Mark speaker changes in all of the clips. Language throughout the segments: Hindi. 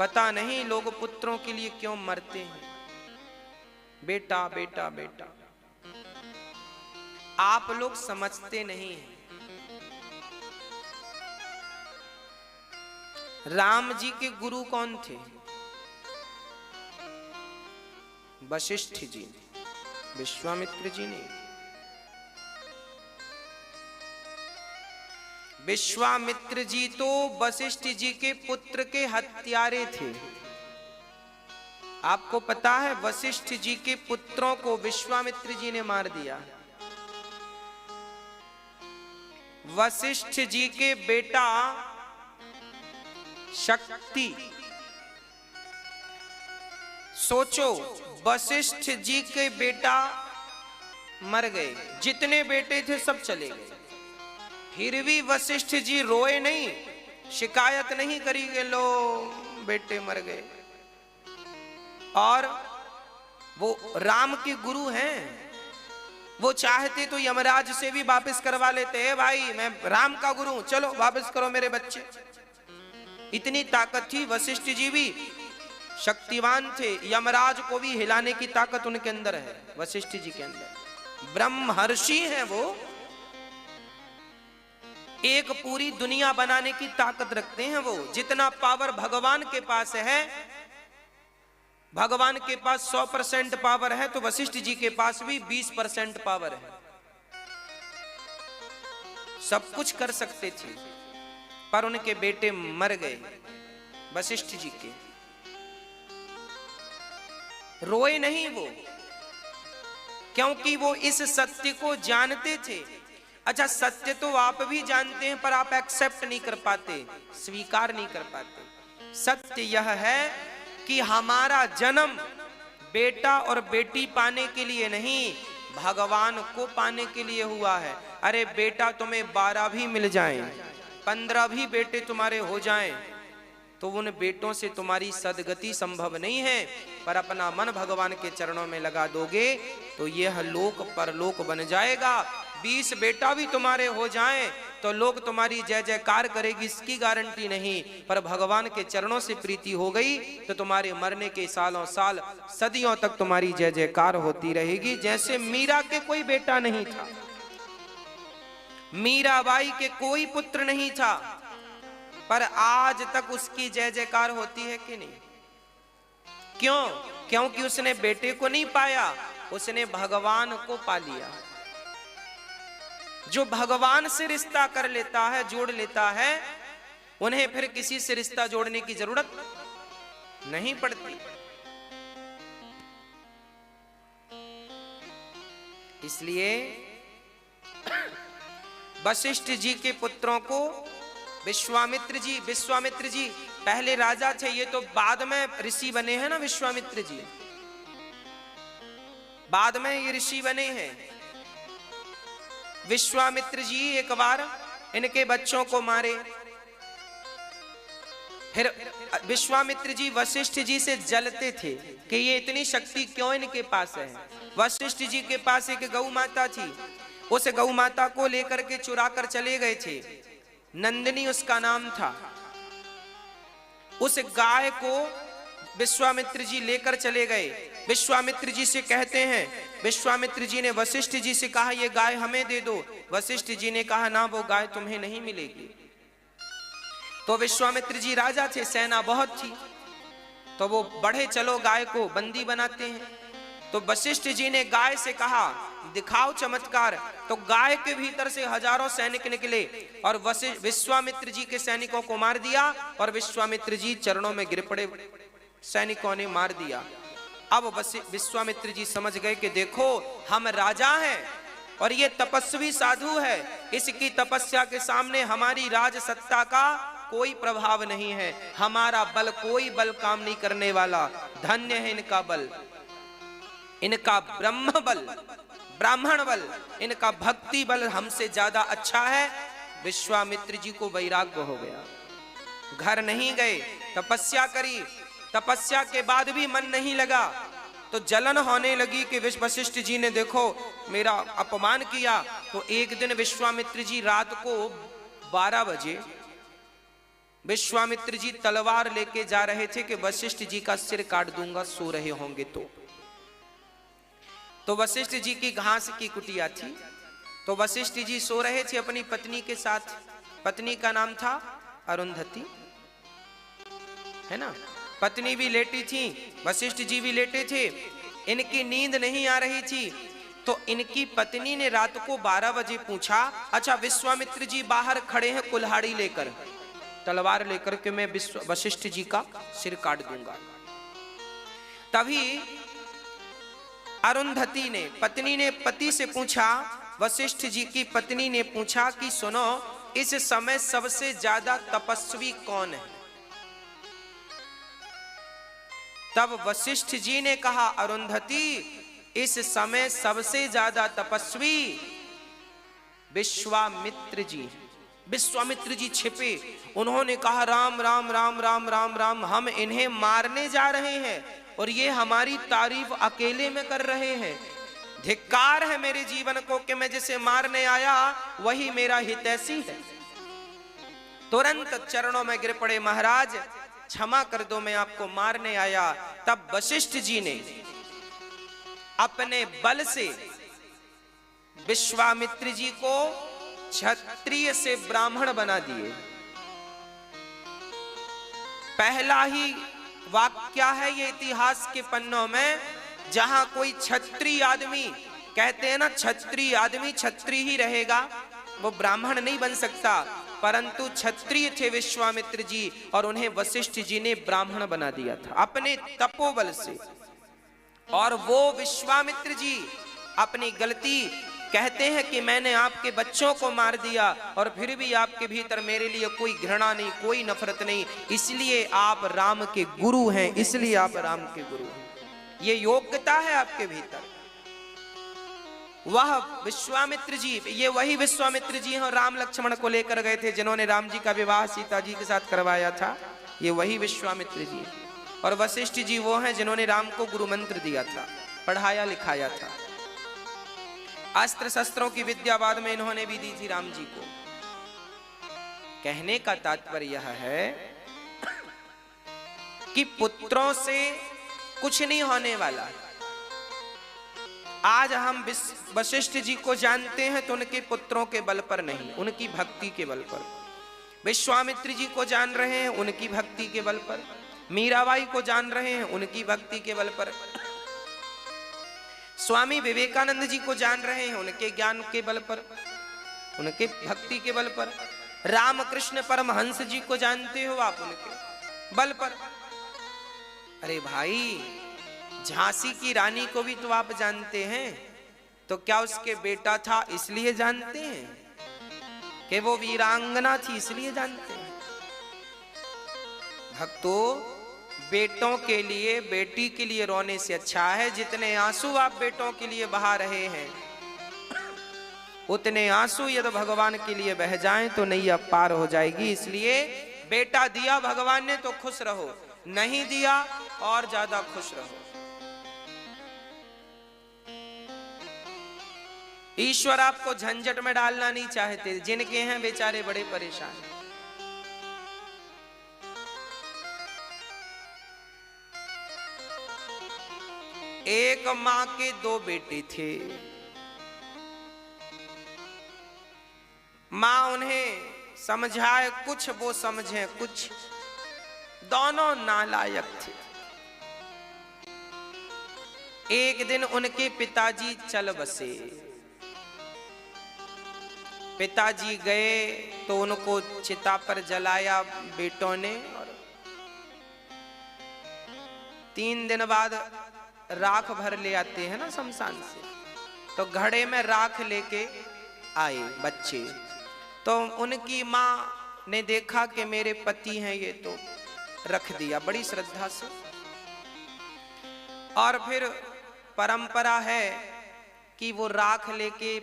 Speaker 1: पता नहीं लोग पुत्रों के लिए क्यों मरते हैं। बेटा बेटा बेटा, आप लोग समझते नहीं हैं। राम जी के गुरु कौन थे? वशिष्ठ जी ने, विश्वामित्र जी ने। विश्वामित्र जी तो वशिष्ठ जी के पुत्र के हत्यारे थे। आपको पता है वशिष्ठ जी के पुत्रों को विश्वामित्र जी ने मार दिया। वशिष्ठ जी के बेटा शक्ति, सोचो वशिष्ठ जी के बेटा मर गए, जितने बेटे थे सब चले गए। फिर भी वशिष्ठ जी रोए नहीं, शिकायत नहीं करी कि लो बेटे मर गए। और वो राम के गुरु हैं, वो चाहते तो यमराज से भी वापस करवा लेते हैं, भाई मैं राम का गुरु हूं, चलो वापस करो मेरे बच्चे। इतनी ताकत थी, वशिष्ठ जी भी शक्तिवान थे, यमराज को भी हिलाने की ताकत उनके अंदर है, वशिष्ठ जी के अंदर। ब्रह्मर्षि हैं वो, एक पूरी दुनिया बनाने की ताकत रखते हैं वो। जितना पावर भगवान के पास है, भगवान के पास 100% पावर है, तो वशिष्ठ जी के पास भी 20% पावर है। सब कुछ कर सकते थे, पर उनके बेटे मर गए वशिष्ठ जी के। रोए नहीं वो, क्योंकि वो इस सत्य को जानते थे। अच्छा, सत्य तो आप भी जानते हैं, पर आप एक्सेप्ट नहीं कर पाते, स्वीकार नहीं कर पाते। सत्य यह है कि हमारा जन्म बेटा और बेटी पाने के लिए नहीं, भगवान को पाने के लिए हुआ है। अरे बेटा तुम्हें 12 भी मिल जाएं, 15 भी बेटे तुम्हारे हो जाएं, तो उन बेटों से तुम्हारी सदगति संभव नहीं है। पर अपना मन भगवान के चरणों में लगा दोगे तो यह लोक परलोक बन जाएगा। 20 बेटा भी तुम्हारे हो जाएं तो लोग तुम्हारी जय जयकार करेगी, इसकी गारंटी नहीं। पर भगवान के चरणों से प्रीति हो गई तो तुम्हारे मरने के सालों साल, सदियों तक तुम्हारी जय जयकार होती रहेगी। जैसे मीरा के कोई बेटा नहीं था, मीराबाई के कोई पुत्र नहीं था, पर आज तक उसकी जय जयकार होती है कि नहीं? क्यों? क्योंकि उसने बेटे को नहीं पाया, उसने भगवान को पा लिया। जो भगवान से रिश्ता कर लेता है, जोड़ लेता है, उन्हें फिर किसी से रिश्ता जोड़ने की जरूरत नहीं पड़ती। इसलिए वशिष्ठ जी के पुत्रों को विश्वामित्र जी पहले राजा थे, ये तो बाद में ऋषि बने हैं ना। विश्वामित्र जी बाद में ये ऋषि बने हैं। विश्वामित्र जी एक बार इनके बच्चों को मारे, फिर विश्वामित्र जी वशिष्ठ जी से जलते थे कि ये इतनी शक्ति क्यों इनके पास है। वशिष्ठ जी के पास एक गौ माता थी, उस गौ माता को लेकर के चुरा कर चले गए थे, नंदिनी उसका नाम था। उस गाय को विश्वामित्र जी लेकर चले गए। विश्वामित्र जी से कहते हैं, विश्वामित्र जी ने वशिष्ठ जी से कहा ये गाय हमें दे दो। वशिष्ठ जी ने कहा ना, वो गाय तुम्हें नहीं मिलेगी। तो विश्वामित्र जी राजा थे, सेना बहुत थी, तो वो बढ़े चलो गाय को बंदी बनाते हैं। तो वशिष्ठ जी ने गाय से कहा दिखाओ चमत्कार। तो गाय के भीतर से हजारों सैनिक निकले और विश्वामित्र जी के सैनिकों को मार दिया, और विश्वामित्र जी चरणों में गिर पड़े, सैनिकों ने मार दिया। अब विश्वामित्र जी समझ गए कि देखो हम राजा हैं और ये तपस्वी साधु है, इसकी तपस्या के सामने हमारी राज सत्ता का कोई प्रभाव नहीं है, हमारा बल कोई बल काम नहीं करने वाला। धन्य है इनका बल, इनका ब्रह्म बल, ब्राह्मण बल, इनका भक्ति बल हमसे ज्यादा अच्छा है। विश्वामित्र जी को वैराग्य हो गया, घर नहीं गए, तपस्या करी, तपस्या के बाद भी मन नहीं लगा, तो जलन होने लगी कि वशिष्ठ जी ने देखो मेरा अपमान किया। तो एक दिन विश्वामित्र जी रात को 12 बजे विश्वामित्र जी तलवार लेके जा रहे थे कि वशिष्ठ जी का सिर काट दूंगा, सो रहे होंगे तो वशिष्ठ जी की घास की कुटिया थी, तो वशिष्ठ जी सो रहे थे अपनी पत्नी के साथ। पत्नी का नाम था अरुंधति, है ना। पत्नी भी लेटी थी, वशिष्ठ जी भी लेटे थे। इनकी नींद नहीं आ रही थी, तो इनकी पत्नी ने रात को 12 बजे पूछा, अच्छा विश्वामित्र जी बाहर खड़े हैं कुल्हाड़ी लेकर, तलवार लेकर के मैं वशिष्ठ जी का सिर काट दूंगा। तभी अरुंधति ने, पत्नी ने पति से पूछा, वशिष्ठ जी की पत्नी ने पूछा कि सुनो, इस समय सबसे ज्यादा तपस्वी कौन है? तब वशिष्ठ जी ने कहा, अरुंधति इस समय सबसे ज्यादा तपस्वी विश्वामित्र जी। विश्वामित्र जी छिपे, उन्होंने कहा, राम राम राम राम राम राम, हम इन्हें मारने जा रहे हैं और ये हमारी तारीफ अकेले में कर रहे हैं। धिक्कार है मेरे जीवन को कि मैं जिसे मारने आया वही मेरा हितैषी है। तुरंत चरणों में गिर पड़े, महाराज क्षमा कर दो, मैं आपको मारने आया। तब वशिष्ठ जी ने अपने बल से विश्वामित्र जी को क्षत्रिय से ब्राह्मण बना दिए। पहला ही वाक्य है ये इतिहास के पन्नों में, जहां कोई क्षत्रिय आदमी, कहते हैं ना क्षत्रिय आदमी क्षत्रिय ही रहेगा, वो ब्राह्मण नहीं बन सकता, परंतु क्षत्रिय थे विश्वामित्र जी और उन्हें वशिष्ठ जी ने ब्राह्मण बना दिया था अपने तपोबल से। और वो विश्वामित्र जी अपनी गलती कहते हैं कि मैंने आपके बच्चों को मार दिया और फिर भी आपके भीतर मेरे लिए कोई घृणा नहीं, कोई नफरत नहीं, इसलिए आप राम के गुरु हैं, इसलिए आप राम के गुरु हैं, ये योग्यता है आपके भीतर। वह विश्वामित्र जी, ये वही विश्वामित्र जी हैं राम लक्ष्मण को लेकर गए थे, जिन्होंने राम जी का विवाह सीता जी के साथ करवाया था, ये वही विश्वामित्र जी। और वशिष्ठ जी वो हैं जिन्होंने राम को गुरु मंत्र दिया था, पढ़ाया लिखाया था। अस्त्र शस्त्रों की विद्या बाद में इन्होंने भी दी थी राम जी को। कहने का तात्पर्य यह है कि पुत्रों से कुछ नहीं होने वाला। आज हम वशिष्ठ जी को जानते हैं तो उनके पुत्रों के बल पर नहीं, उनकी भक्ति के बल पर। विश्वामित्र जी को जान रहे हैं उनकी भक्ति के बल पर, मीराबाई को जान रहे हैं उनकी भक्ति के बल पर, स्वामी विवेकानंद जी को जान रहे हैं उनके ज्ञान के बल पर, उनके भक्ति के बल पर। रामकृष्ण परमहंस जी को जानते हो आप उनके बल पर। अरे भाई, झांसी की रानी को भी तो आप जानते हैं, तो क्या उसके बेटा था इसलिए जानते हैं कि वो वीरांगना थी इसलिए जानते हैं? भक्तों, बेटों के लिए, बेटी के लिए रोने से अच्छा है जितने आंसू आप बेटों के लिए बहा रहे हैं, उतने आंसू यदि भगवान के लिए बह जाएं तो नैया पार हो जाएगी। इसलिए बेटा दिया भगवान ने तो खुश रहो, नहीं दिया और ज्यादा खुश रहो। ईश्वर आपको झंझट में डालना नहीं चाहते, जिनके हैं बेचारे बड़े परेशान। एक मां के दो बेटे थे। मां उन्हें समझाए कुछ, वो समझे कुछ, दोनों नालायक थे। एक दिन उनके पिताजी चल बसे। पिताजी गए तो उनको चिता पर जलाया बेटों ने, और 3 दिन बाद राख भर ले आते हैं ना शमशान से, तो घड़े में राख लेके आए बच्चे। तो उनकी माँ ने देखा कि मेरे पति हैं ये, तो रख दिया बड़ी श्रद्धा से। और फिर परंपरा है कि वो राख लेके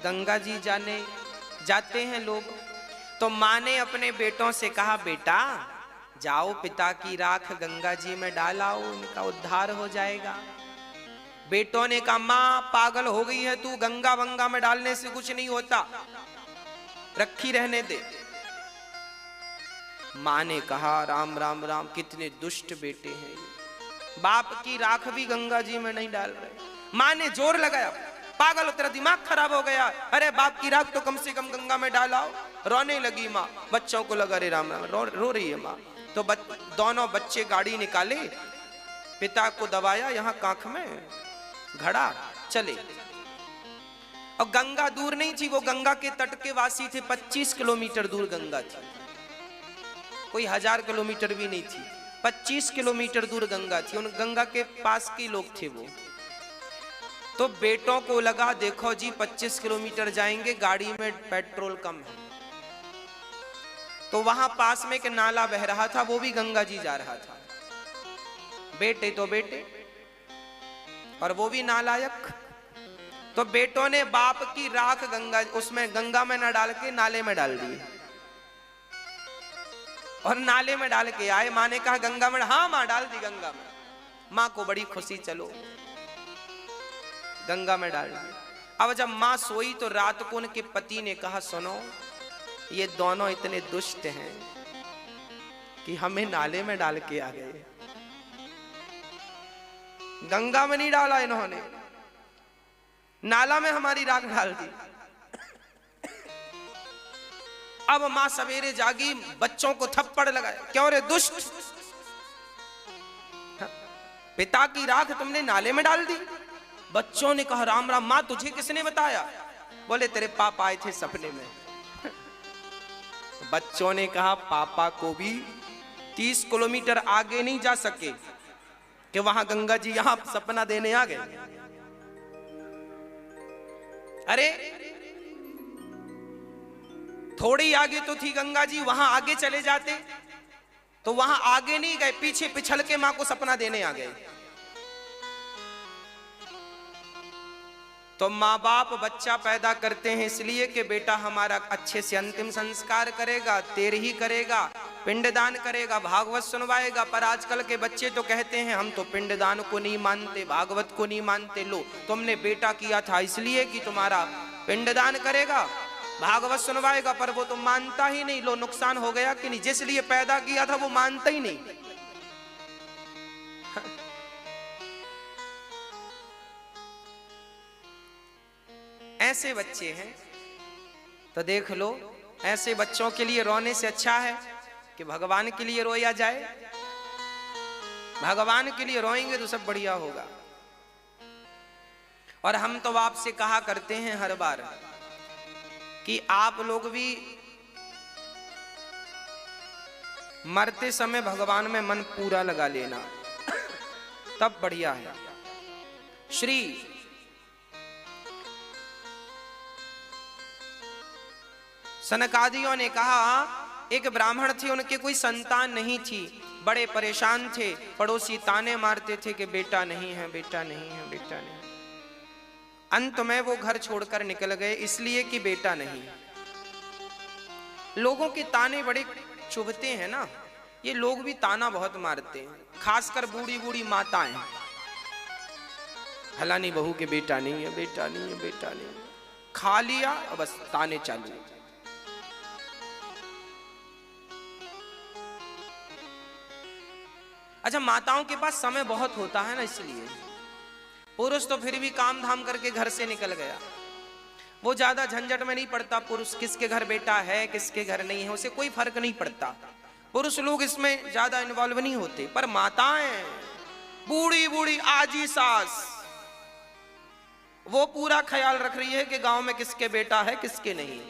Speaker 1: गंगा जी जाते हैं लोग। तो माँ ने अपने बेटों से कहा, बेटा जाओ पिता की राख गंगा जी में डालाओ, उनका उद्धार हो जाएगा। बेटों ने कहा, माँ पागल हो गई है तू, गंगा वंगा में डालने से कुछ नहीं होता, रखी रहने दे। माँ ने कहा राम राम राम, कितने दुष्ट बेटे हैं ये, बाप की राख भी गंगा जी में नहीं डाल रहे। माँ ने जोर लगाया, पागल हो, तेरा दिमाग खराब हो गया, अरे बाप की राख तो कम से कम गंगा में डालाओ। रोने लगी माँ, बच्चों को लगा रे राम राम, रो रही है माँ। तो दोनों बच्चे गाड़ी निकाले, पिता को दबाया यहाँ कांख में, घड़ा चले। और गंगा दूर नहीं थी, वो गंगा के तट के वासी थे, 25 किलोमीटर दूर गंगा थी, कोई 1000 किलोमीटर भी नहीं थी, 25 किलोमीटर दूर गंगा थी। उन गंगा के पास के लोग थे वो। तो बेटों को लगा देखो जी 25 किलोमीटर जाएंगे, गाड़ी में पेट्रोल कम है। तो वहां पास में एक नाला बह रहा था, वो भी गंगा जी जा रहा था। बेटे तो बेटे और वो भी नालायक। तो बेटों ने बाप की राख गंगा में न डाल के नाले में डाल दी, और नाले में डाल के आए। माँ ने कहा गंगा में, हाँ माँ डाल दी गंगा में। माँ को बड़ी खुशी, चलो गंगा में डाल दी। अब जब माँ सोई तो रात को उनके पति ने कहा सुनो, ये दोनों इतने दुष्ट हैं कि हमें नाले में डाल के आ गए, गंगा में नहीं डाला इन्होंने, नाला में हमारी राख डाल दी। अब मां सवेरे जागी, बच्चों को थप्पड़ लगाया, क्यों रे दुष्ट, पिता की राख तुमने नाले में डाल दी। बच्चों ने कहा राम राम, मां तुझे किसने बताया? बोले तेरे पापा आए थे सपने में। बच्चों ने कहा पापा को भी 30 किलोमीटर आगे नहीं जा सके कि वहां गंगा जी यहां सपना देने आ गए। अरे थोड़ी आगे तो थी गंगा जी, वहां आगे चले जाते तो वहां आगे नहीं गए, पीछे पिछल के मां को सपना देने आ गए। तो माँ बाप बच्चा पैदा करते हैं इसलिए कि बेटा हमारा अच्छे से अंतिम संस्कार करेगा, तेर ही करेगा, पिंडदान करेगा, भागवत सुनवाएगा। पर आजकल के बच्चे तो कहते हैं हम तो पिंडदान को नहीं मानते, भागवत को नहीं मानते। लो तुमने बेटा किया था इसलिए कि तुम्हारा पिंडदान करेगा, भागवत सुनवाएगा, पर वो तो मानता ही नहीं। लो नुकसान हो गया कि नहीं, जिस लिए पैदा किया था वो मानता ही नहीं। ऐसे बच्चे हैं। तो देख लो, ऐसे बच्चों के लिए रोने से अच्छा है कि भगवान के लिए रोया जाए। भगवान के लिए रोएंगे तो सब बढ़िया होगा। और हम तो आपसे कहा करते हैं हर बार कि आप लोग भी मरते समय भगवान में मन पूरा लगा लेना, तब बढ़िया है। श्री सनकादियों ने कहा एक ब्राह्मण थे, उनके कोई संतान नहीं थी, बड़े परेशान थे, पड़ोसी ताने मारते थे कि बेटा नहीं है, बेटा नहीं है, बेटा नहीं। अंत में वो घर छोड़कर निकल गए इसलिए कि बेटा नहीं। लोगों के ताने बड़े चुभते हैं ना, ये लोग भी ताना बहुत मारते हैं, खासकर बूढ़ी बूढ़ी माताएं। फलानी बहू के बेटा नहीं है, बेटा नहीं है, बेटा नहीं है, खा लिया और बस ताने चालू। अच्छा, माताओं के पास समय बहुत होता है ना, इसलिए। पुरुष तो फिर भी काम धाम करके घर से निकल गया, वो ज्यादा झंझट में नहीं पड़ता। पुरुष किसके घर बेटा है किसके घर नहीं है उसे कोई फर्क नहीं पड़ता, पुरुष लोग इसमें ज्यादा इन्वॉल्व नहीं होते। पर माताएं, बूढ़ी बूढ़ी आजी सास, वो पूरा ख्याल रख रही है कि गांव में किसके बेटा है किसके नहीं,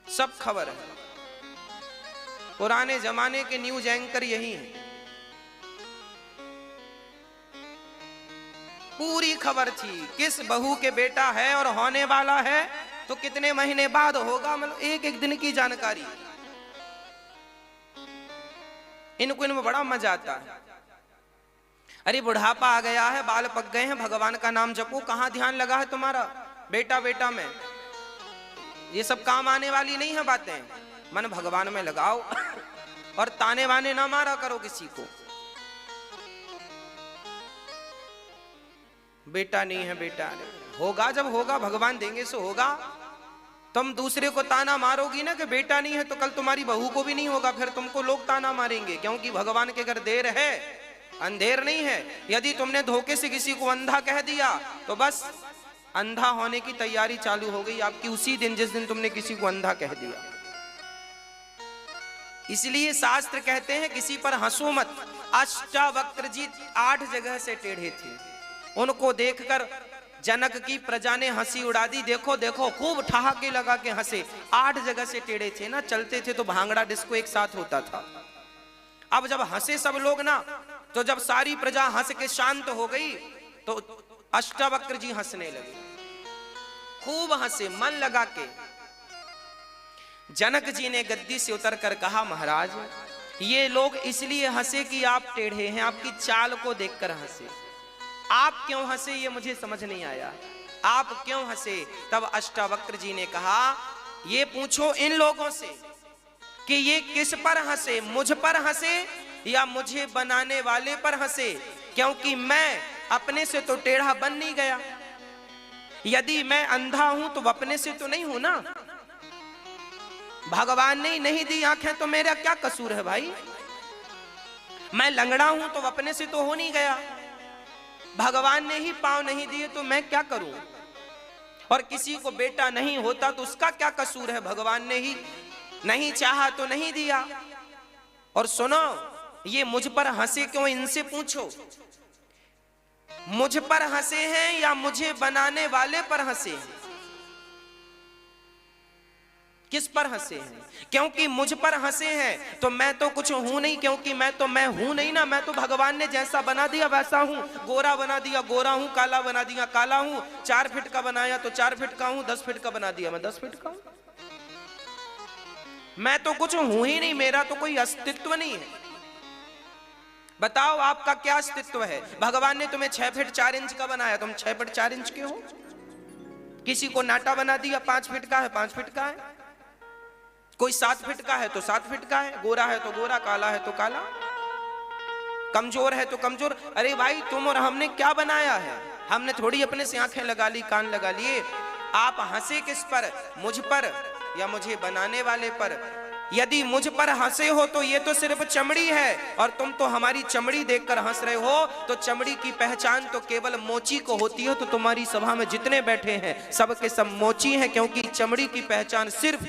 Speaker 1: सब खबर है। पुराने जमाने के न्यूज एंकर यही है, पूरी खबर थी किस बहू के बेटा है और होने वाला है तो कितने महीने बाद होगा, मतलब एक एक दिन की जानकारी। इनमें बड़ा मजा आता है। अरे बुढ़ापा आ गया है, बाल पक गए हैं, भगवान का नाम जपो, कहां ध्यान लगा है तुम्हारा बेटा बेटा में। ये सब काम आने वाली नहीं है बातें, मन भगवान में लगाओ और ताने वाने ना मारा करो किसी को। बेटा नहीं है, बेटा नहीं होगा, जब होगा भगवान देंगे सो होगा। तुम दूसरे को ताना मारोगी ना कि बेटा नहीं है, तो कल तुम्हारी बहू को भी नहीं होगा, फिर तुमको लोग ताना मारेंगे, क्योंकि भगवान के घर देर है अंधेर नहीं है। यदि तुमने धोखे से किसी को अंधा कह दिया तो बस अंधा होने की तैयारी चालू हो गई आपकी उसी दिन जिस दिन तुमने किसी को अंधा कह दिया। इसलिए शास्त्र कहते हैं किसी पर हंसो मत। अष्टावक्र जी 8 जगह से टेढ़े थे, उनको देखकर जनक की प्रजा ने हंसी उड़ा दी। देखो देखो खूब ठहाके लगा के हंसे, 8 जगह से टेढ़े थे ना, चलते थे तो भांगड़ा डिस्को एक साथ होता था। अब जब हंसे सब लोग ना, तो जब सारी प्रजा हंस के शांत हो गई तो अष्टावक्र जी हंसने लगे, खूब हंसे मन लगा के। जनक जी ने गद्दी से उतर कर कहा, महाराज ये लोग इसलिए हंसे कि आप टेढ़े हैं, आपकी चाल को देखकर हंसे। आप क्यों हंसे ये मुझे समझ नहीं आया, आप क्यों हंसे? तब अष्टावक्र जी ने कहा, ये पूछो इन लोगों से कि ये किस पर हंसे, मुझ पर हंसे या मुझे बनाने वाले पर हंसे, क्योंकि मैं अपने से तो टेढ़ा बन नहीं गया। यदि मैं अंधा हूं तो अपने से तो नहीं हूं ना, भगवान ने नहीं दी आंखें तो मेरा क्या कसूर है भाई। मैं लंगड़ा हूं तो अपने से तो हो नहीं गया, भगवान ने ही पांव नहीं दिए तो मैं क्या करूं। और किसी को बेटा नहीं होता तो उसका क्या कसूर है, भगवान ने ही नहीं चाहा तो नहीं दिया। और सुनो, ये मुझ पर हंसे क्यों, इनसे पूछो मुझ पर हंसे हैं या मुझे बनाने वाले पर हंसे हैं, किस पर हंसे हैं? क्योंकि मुझ पर हंसे हैं तो मैं तो कुछ हूं नहीं, क्योंकि मैं हूं नहीं ना, मैं तो भगवान ने जैसा बना दिया वैसा हूं। गोरा बना दिया गोरा हूं, काला बना दिया काला हूं, 4 फीट का बनाया तो 4 फीट का हूं, 10 फीट का बना दिया मैं 10 फीट का हूं। मैं तो कुछ हूं ही नहीं, मेरा तो कोई अस्तित्व नहीं है। बताओ आपका क्या अस्तित्व है? भगवान ने तुम्हें 6 फीट 4 इंच का बनाया, तुम 6 फीट 4 इंच के हो। किसी को नाटा बना दिया 5 फीट का है 5 फीट का है, कोई 7 फीट का है तो 7 फीट का है, गोरा है तो गोरा, काला है तो काला, कमजोर है तो कमजोर। अरे भाई तुम और हमने क्या बनाया है? हमने थोड़ी अपने से आंखें लगा ली कान लगा लिए। आप हंसे किस पर, मुझ पर या मुझे बनाने वाले पर? यदि मुझ पर हंसे हो तो ये तो सिर्फ चमड़ी है, और तुम तो हमारी चमड़ी देखकर हंस रहे हो। तो चमड़ी की पहचान तो केवल मोची को होती है। तो तुम्हारी सभा में जितने बैठे हैं सब के सब मोची हैं, क्योंकि चमड़ी की पहचान सिर्फ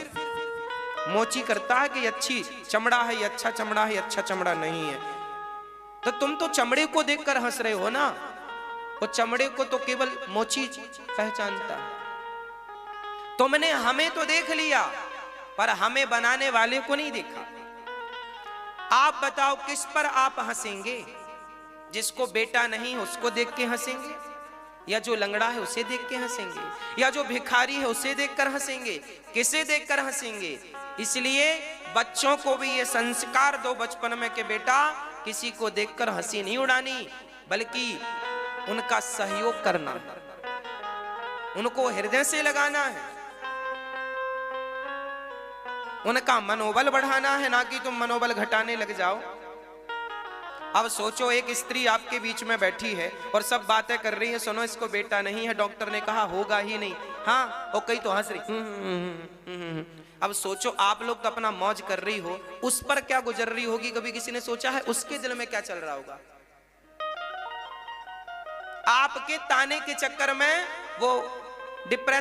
Speaker 1: मोची करता है कि अच्छी चमड़ा है, ये अच्छा चमड़ा है, अच्छा चमड़ा नहीं है। तो तुम तो चमड़े को देखकर हंस रहे हो ना, वो चमड़े को तो केवल मोची पहचानता है। तुमने हमें तो देख लिया पर हमें बनाने वाले को नहीं देखा। आप बताओ किस पर आप हंसेंगे? जिसको बेटा नहीं उसको देख के हंसेंगे, या जो लंगड़ा है उसे देख के हंसेंगे, या जो भिखारी है उसे देखकर हंसेंगे? किसे देखकर हंसेंगे? इसलिए बच्चों को भी ये संस्कार दो बचपन में कि बेटा किसी को देखकर हंसी नहीं उड़ानी, बल्कि उनका सहयोग करना है, उनको हृदय से लगाना है, उनका मनोबल बढ़ाना है, ना कि तुम मनोबल घटाने लग जाओ। अब सोचो एक स्त्री आपके बीच में बैठी है और सब बातें कर रही है, सुनो इसको बेटा नहीं है, डॉक्टर ने कहा होगा ही नहीं, हाँ और कई तो हंस रही। अब सोचो आप लोग तो अपना मौज कर रही हो, उस पर क्या गुजर रही होगी? कभी किसी ने सोचा है उसके दिल में क्या चल रहा होगा? आपके ताने के चक्कर में वो डिप्रेशन